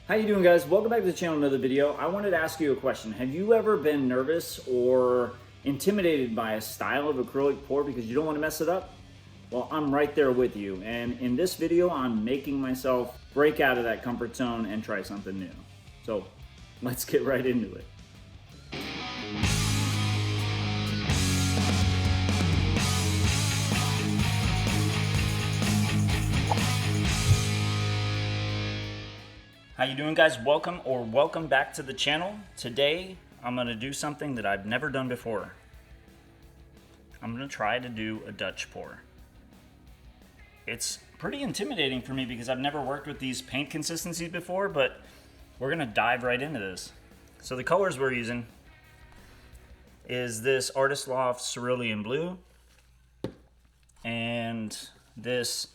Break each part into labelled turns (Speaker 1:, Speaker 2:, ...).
Speaker 1: How you doing, guys? Welcome back to the channel, another video. I wanted to ask you a question. Have you ever been nervous or intimidated by a style of acrylic pour because you don't want to mess it up? Well, I'm right there with you. And in this video, I'm making myself break out of that comfort zone and try something new. So let's get right into it. How you doing, guys? Welcome back to the channel. Today I'm gonna do something that I've never done before. I'm gonna try to do a Dutch pour. It's pretty intimidating for me because I've never worked with these paint consistencies before, but we're gonna dive right into this. So the colors we're using is this Artist Loft Cerulean Blue and this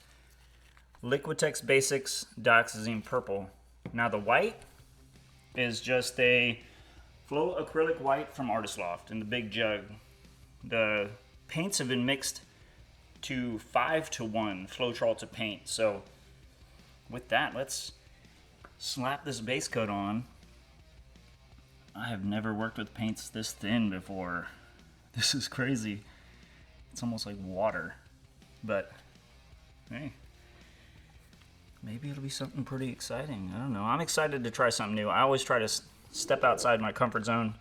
Speaker 1: Liquitex Basics Dioxazine Purple. Now the white is just a flow acrylic white from Artist Loft in the big jug. The paints have been mixed to 5-to-1 Floetrol to paint. So with that, let's slap this base coat on. I have never worked with paints this thin before. This is crazy. It's almost like water, but hey. Maybe it'll be something pretty exciting. I don't know. I'm excited to try something new. I always try to step outside my comfort zone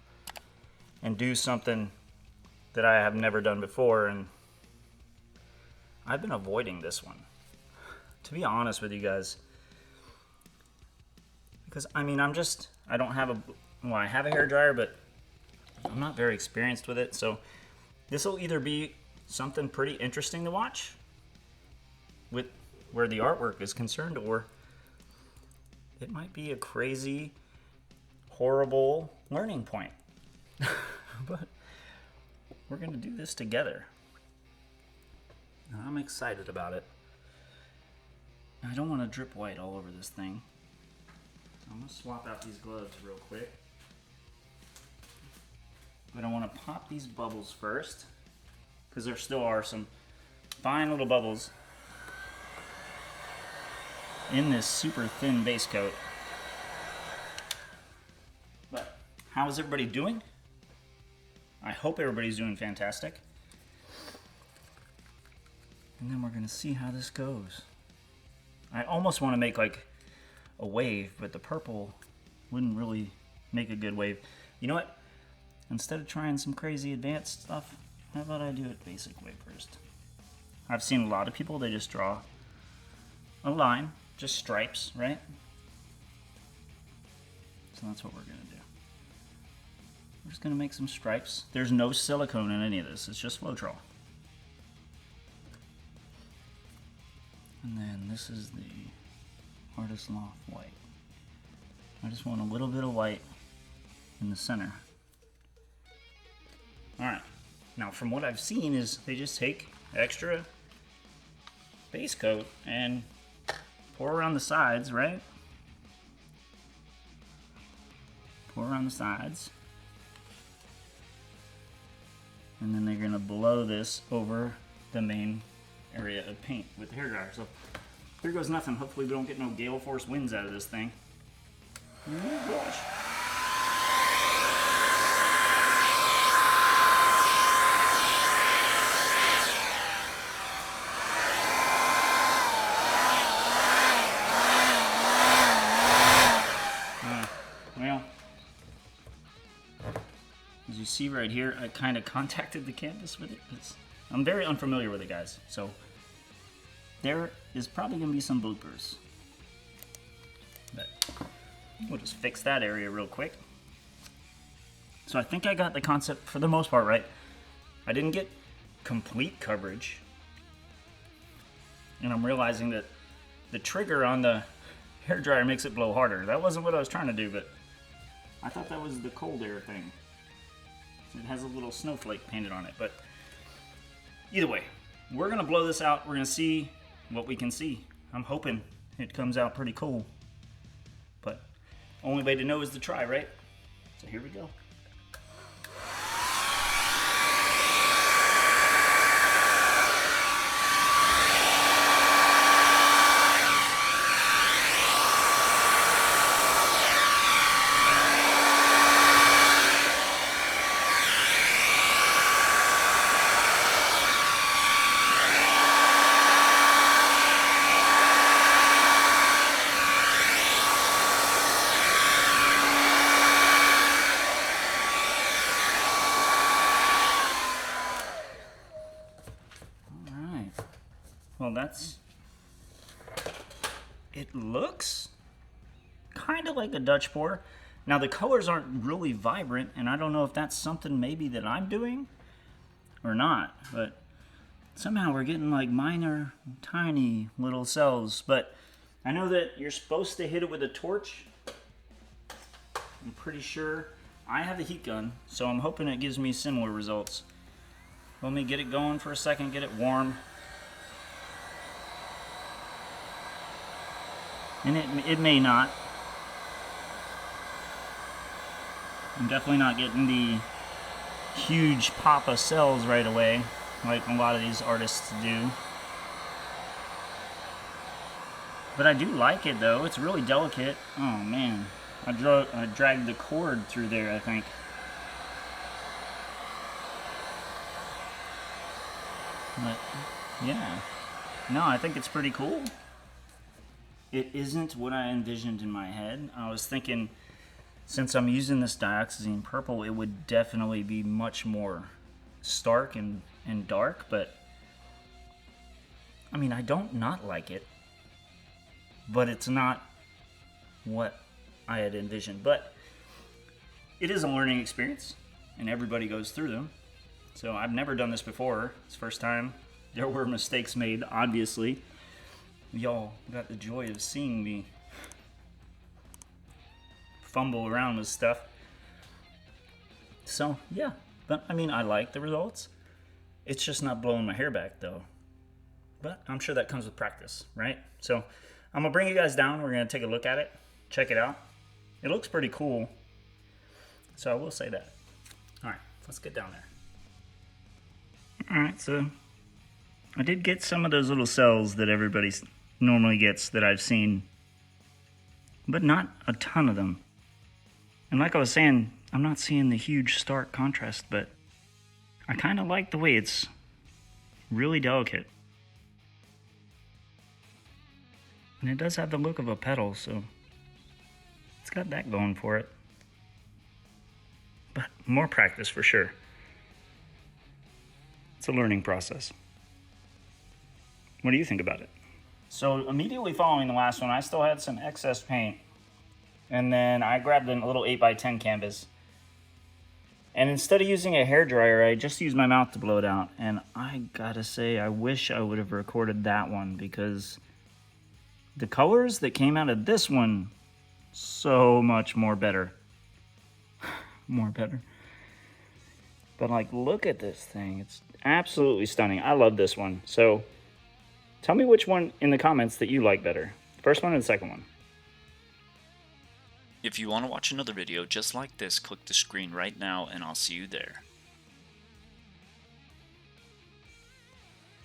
Speaker 1: and do something that I have never done before, and I've been avoiding this one, to be honest with you guys. Because, I mean, I don't have I have a hairdryer, but I'm not very experienced with it, so this will either be something pretty interesting to watch with where the artwork is concerned, or it might be a crazy, horrible learning point. But we're gonna do this together. I'm excited about it. I don't want to drip white all over this thing. I'm gonna swap out these gloves real quick. But I want to pop these bubbles first, because there still are some fine little bubbles in this super thin base coat. But how is everybody doing? I hope everybody's doing fantastic. And then we're gonna see how this goes. I almost want to make like a wave, but the purple wouldn't really make a good wave. You know what? Instead of trying some crazy advanced stuff, how about I do it basic way first? I've seen a lot of people, they just draw a line, just stripes, right? So that's what we're gonna do. We're just gonna make some stripes. There's no silicone in any of this, it's just Floetrol. And then this is the Artist Loft white. I just want a little bit of white in the center. Alright, now from what I've seen is they just take extra base coat and pour around the sides, right? Pour around the sides. And then they're gonna blow this over the main area of paint with the hairdryer. So here goes nothing. Hopefully we don't get no gale force winds out of this thing. Oh gosh. Well, as you see right here, I kind of contacted the canvas with it. I'm very unfamiliar with it, guys, so there is probably going to be some bloopers. But we'll just fix that area real quick. So I think I got the concept for the most part right. I didn't get complete coverage, and I'm realizing that the trigger on the hairdryer makes it blow harder. That wasn't what I was trying to do, but I thought that was the cold air thing. It has a little snowflake painted on it, but either way, we're gonna blow this out. We're gonna see what we can see. I'm hoping it comes out pretty cool, but only way to know is to try, right? So here we go. it looks kind of like a Dutch pour. Now the colors aren't really vibrant, and I don't know if that's something maybe that I'm doing or not, but somehow we're getting like minor, tiny little cells. But I know that you're supposed to hit it with a torch. I'm pretty sure. I have a heat gun, so I'm hoping it gives me similar results. Let me get it going for a second, get it warm. And it may not. I'm definitely not getting the huge pop of cells right away, like a lot of these artists do. But I do like it though, it's really delicate. Oh man, I dragged the cord through there, I think. But yeah, no, I think it's pretty cool. It isn't what I envisioned in my head. I was thinking, since I'm using this dioxazine purple, it would definitely be much more stark and dark, but I mean, I don't not like it, but it's not what I had envisioned. But it is a learning experience, and everybody goes through them. So I've never done this before. It's the first time. There were mistakes made, obviously. Y'all got the joy of seeing me fumble around with stuff. So yeah, but I mean, I like the results. It's just not blowing my hair back though. But I'm sure that comes with practice, right? So I'm gonna bring you guys down. We're gonna take a look at it, check it out. It looks pretty cool. So I will say that. All right, let's get down there. All right, so I did get some of those little cells that everybody normally gets that I've seen, but not a ton of them. And like I was saying, I'm not seeing the huge stark contrast, but I kind of like the way it's really delicate. And it does have the look of a petal, so it's got that going for it. But more practice for sure. It's a learning process. What do you think about it? So immediately following the last one, I still had some excess paint. And then I grabbed a little 8x10 canvas. And instead of using a hairdryer, I just used my mouth to blow it out. And I gotta say, I wish I would have recorded that one, because the colors that came out of this one, so much more better. More better. But like, look at this thing. It's absolutely stunning. I love this one. So tell me which one in the comments that you like better. The first one or the second one?
Speaker 2: If you want to watch another video just like this, click the screen right now and I'll see you there.